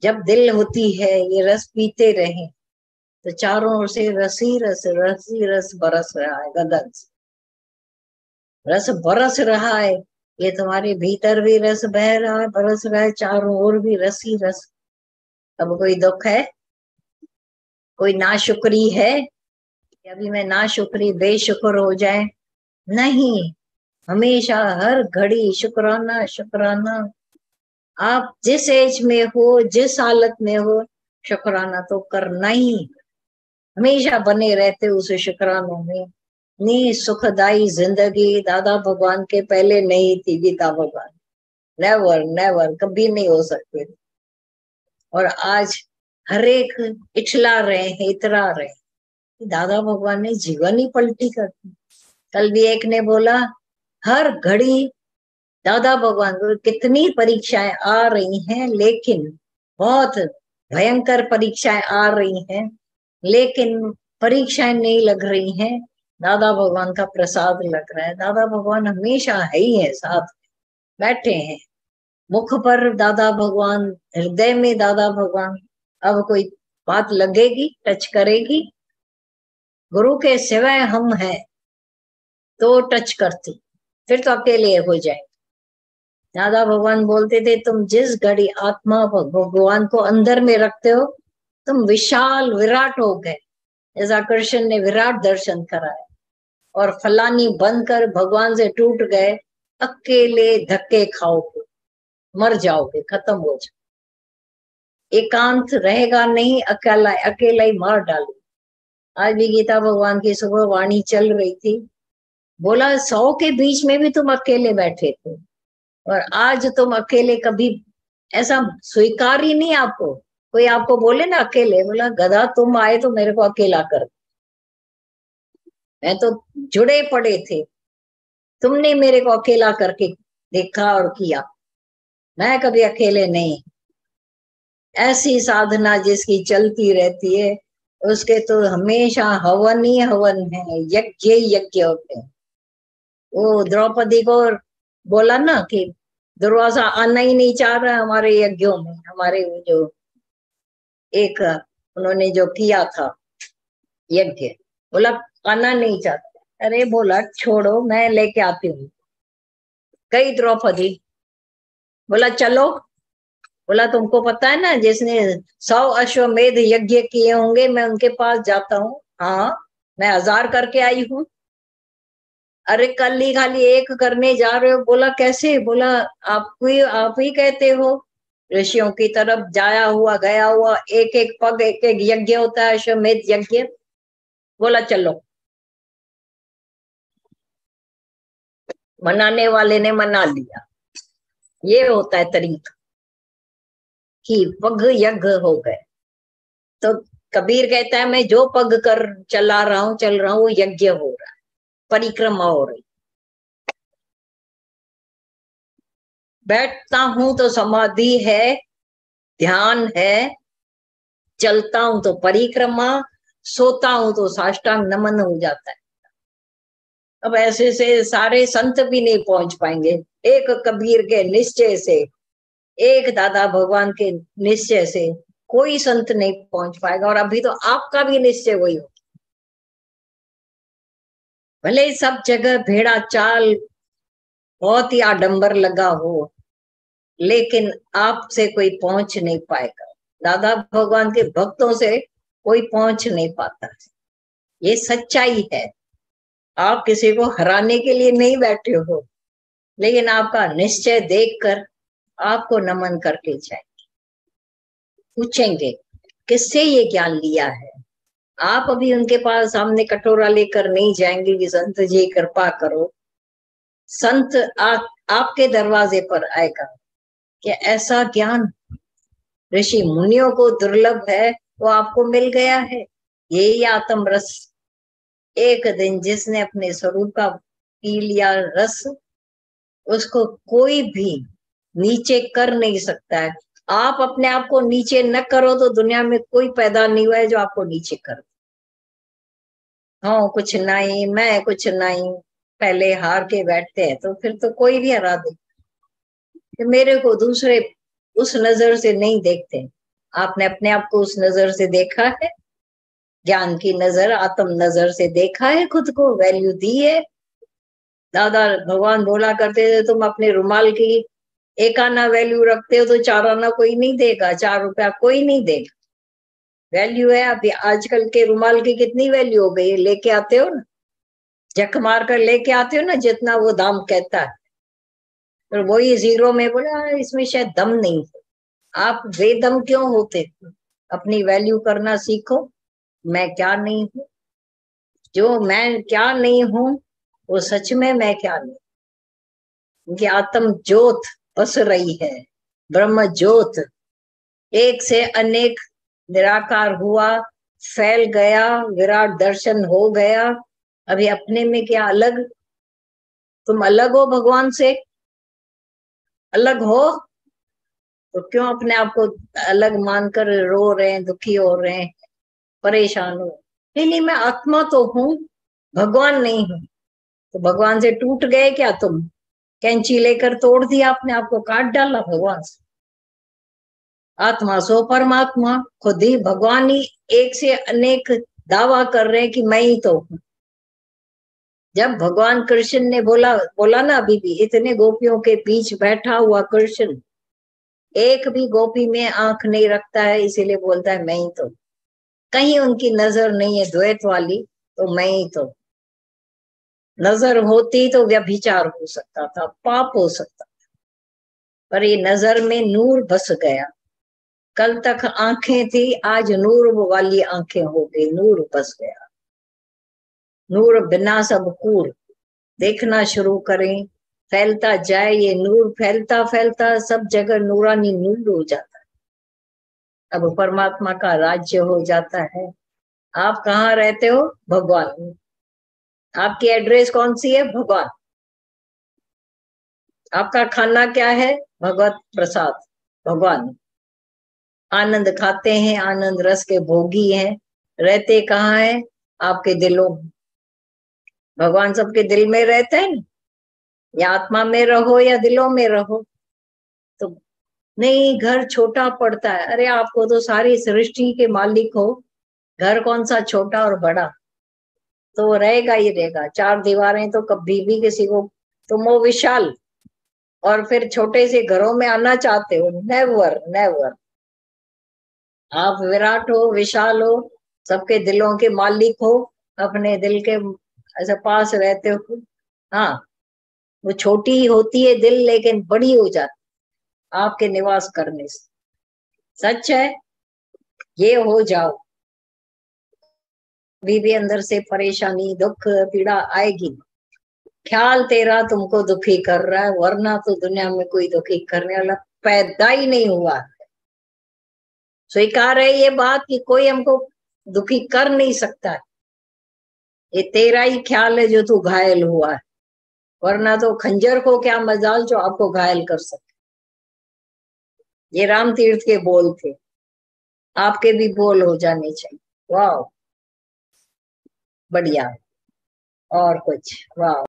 जब दिल होती है ये रस पीते रहे, तो चारों ओर से रसी रस बरस रहा है, गदन से रस बरस रहा है। ये तुम्हारे भीतर भी रस बह रहा है, बरस रहा है, चारों ओर भी रसी रस। अब कोई दुख है, कोई नाशुक्री है कि अभी मैं नाशुक्री बेशुक्र हो जाए? नहीं, हमेशा हर घड़ी शुक्राना शुक्राना। आप जिस एज में हो, जिस हालत में हो, शुक्राना तो करना ही। हमेशा बने रहते उस शुक्रानों में। नी सुखदाई जिंदगी दादा भगवान के पहले नहीं थी गीता भगवान, नेवर नेवर, कभी नहीं हो सकते। और आज हर एक इठला रहे हैं, इतरा रहे। दादा भगवान ने जीवन ही पलटी कर दी। कल भी एक ने बोला, हर घड़ी दादा भगवान को कितनी परीक्षाएं आ रही हैं, लेकिन बहुत भयंकर परीक्षाएं आ रही हैं, लेकिन परीक्षाएं नहीं लग रही हैं, दादा भगवान का प्रसाद लग रहा है। दादा भगवान हमेशा है ही है, साथ बैठे हैं। मुख पर दादा भगवान, हृदय में दादा भगवान। अब कोई बात लगेगी, टच करेगी? गुरु के सिवाय हम हैं तो टच करती, फिर तो अकेले हो जाए। दादा भगवान बोलते थे, तुम जिस घड़ी आत्मा भगवान को अंदर में रखते हो, तुम विशाल विराट हो गए। जैसा कृष्ण ने विराट दर्शन कराया, और फलानी बनकर भगवान से टूट गए, अकेले धक्के खाओगे, मर जाओगे, खत्म हो जाओ। एकांत रहेगा नहीं, अकेला अकेला ही मार डालो। आज भी गीता भगवान की सुबह वाणी चल रही थी, बोला 100 के बीच में भी तुम अकेले बैठे थे, और आज तुम अकेले कभी ऐसा स्वीकार ही नहीं। आपको कोई आपको बोले ना अकेले, बोला गधा तुम आए तो मेरे को अकेला कर, मैं तो जुड़े पड़े थे, तुमने मेरे को अकेला करके देखा और किया, मैं कभी अकेले नहीं। ऐसी साधना जिसकी चलती रहती है, उसके तो हमेशा हवन ही हवन है, यज्ञ ही यज्ञ होते हैं। वो द्रौपदी को बोला ना कि दुर्वासा आना ही नहीं चाह रहा हमारे यज्ञों में, हमारे जो एक उन्होंने जो किया था यज्ञ, बोला आना नहीं चाहता। अरे बोला छोड़ो, मैं लेके आती हूँ। कई द्रौपदी, बोला चलो। बोला तुमको पता है ना, जिसने 100 अश्वमेध यज्ञ किए होंगे, मैं उनके पास जाता हूँ। हाँ, मैं 1000 करके आई हूँ। अरे कल ही खाली एक करने जा रहे हो? बोला कैसे? बोला आप ही कहते हो, ऋषियों की तरफ जाया हुआ गया हुआ एक एक पग एक एक यज्ञ होता है, अश्वमेध यज्ञ। बोला चलो। मनाने वाले ने मना लिया। ये होता है तरीका कि पग यज्ञ हो गए। तो कबीर कहता है, मैं जो पग कर चला रहा हूं, चल रहा हूं, वो यज्ञ हो रहा है, परिक्रमा हो रही। बैठता हूं तो समाधि है, ध्यान है, चलता हूं तो परिक्रमा, सोता हूं तो साष्टांग नमन हो जाता है। अब ऐसे से सारे संत भी नहीं पहुंच पाएंगे। एक कबीर के निश्चय से, एक दादा भगवान के निश्चय से कोई संत नहीं पहुंच पाएगा। और अभी तो आपका भी निश्चय वही हो, भले सब जगह भेड़ा चाल बहुत ही आडंबर लगा हो, लेकिन आपसे कोई पहुंच नहीं पाएगा। दादा भगवान के भक्तों से कोई पहुंच नहीं पाता। ये सच्चाई है। आप किसी को हराने के लिए नहीं बैठे हो, लेकिन आपका निश्चय देखकर आपको नमन करके जाएंगे, पूछेंगे किससे ये ज्ञान लिया है। आप अभी उनके पास सामने कटोरा लेकर नहीं जाएंगे कि संत जी कृपा करो। संत आपके दरवाजे पर आएगा कि ऐसा ज्ञान ऋषि मुनियों को दुर्लभ है, वो आपको मिल गया है। यही आत्म रस। एक दिन जिसने अपने स्वरूप का पी लिया रस, उसको कोई भी नीचे कर नहीं सकता है। आप अपने आप को नीचे न करो तो दुनिया में कोई पैदा नहीं हुआ है जो आपको नीचे कर। हाँ कुछ नहीं, मैं कुछ नहीं, पहले हार के बैठते हैं, तो फिर तो कोई भी हरा दे। कि मेरे को दूसरे उस नजर से नहीं देखते। आपने अपने आप को उस नजर से देखा है? ज्ञान की नजर, आत्म नजर से देखा है खुद को, वैल्यू दी है? दादा भगवान बोला करते थे तुम अपने रुमाल की एक आना वैल्यू रखते हो तो 4 आना कोई नहीं देगा, 4 रुपया कोई नहीं देगा। वैल्यू है। अभी आजकल के रुमाल की कितनी वैल्यू हो गई है, लेके आते हो ना, जख मार कर लेके आते हो ना, जितना वो दाम कहता है, और वही जीरो में बोला इसमें शायद दम नहीं है। आप बेदम क्यों होते? अपनी वैल्यू करना सीखो। मैं क्या नहीं हूँ, जो मैं क्या नहीं हूँ वो सच में मैं क्या नहीं। उनकी आत्म ज्योत बस रही है, ब्रह्म ज्योत एक से अनेक निराकार हुआ, फैल गया, विराट दर्शन हो गया। अभी अपने में क्या अलग? तुम अलग हो भगवान से? अलग हो तो क्यों अपने आप को अलग मानकर रो रहे हैं, दुखी हो रहे हैं, परेशान हो? नहीं नहीं, मैं आत्मा तो हूं, भगवान नहीं हूं। तो भगवान से टूट गए क्या तुम? कैंची लेकर तोड़ दिया, अपने आप को काट डाला भगवान से। आत्मा सो परमात्मा, खुद ही भगवान ही एक से अनेक दावा कर रहे हैं कि मैं ही तो हूं। जब भगवान कृष्ण ने बोला बोला ना, अभी भी इतने गोपियों के बीच बैठा हुआ कृष्ण एक भी गोपी में आंख नहीं रखता है, इसीलिए बोलता है मैं ही तो। कहीं उनकी नजर नहीं है द्वैत वाली, तो मैं ही तो। नजर होती तो व्यभिचार हो सकता था, पाप हो सकता था, पर ये नजर में नूर बस गया। कल तक आंखें थी, आज नूर वाली आंखें हो गई, नूर बस गया। नूर बिना सब कूड़, देखना शुरू करें, फैलता जाए ये नूर, फैलता फैलता सब जगह नूरानी नूर हो जाता है। अब परमात्मा का राज्य हो जाता है। आप कहाँ रहते हो? भगवान। आपकी एड्रेस कौन सी है? भगवान। आपका खाना क्या है? भगवत प्रसाद, भगवान। आनंद खाते हैं, आनंद रस के भोगी हैं। रहते कहाँ है? आपके दिलों में। भगवान सबके दिल में रहते हैं ना? या आत्मा में रहो या दिलों में रहो। तो नहीं, घर छोटा पड़ता है। अरे आपको तो सारी सृष्टि के मालिक हो, घर कौन सा छोटा और बड़ा? तो वो रहेगा ही रहेगा। 4 दीवारें तो कभी भी किसी को, तुम वो विशाल और फिर छोटे से घरों में आना चाहते हो? Never never. आप विराट हो, विशाल हो, सबके दिलों के मालिक हो, अपने दिल के ऐसे पास रहते हो। हाँ, वो छोटी होती है दिल, लेकिन बड़ी हो जाती आपके निवास करने से। सच है, ये हो जाओ। अभी भी अंदर से परेशानी, दुख, पीड़ा आएगी। ख्याल तेरा तुमको दुखी कर रहा है, वरना तो दुनिया में कोई दुखी करने वाला पैदा ही नहीं हुआ। स्वीकार है ये बात कि कोई हमको दुखी कर नहीं सकता है। ये तेरा ही ख्याल है जो तू घायल हुआ है, वरना तो खंजर को क्या मजाल जो आपको घायल कर सके। ये राम तीर्थ के बोल थे, आपके भी बोल हो जाने चाहिए। वाह, बढ़िया। और कुछ? वाह।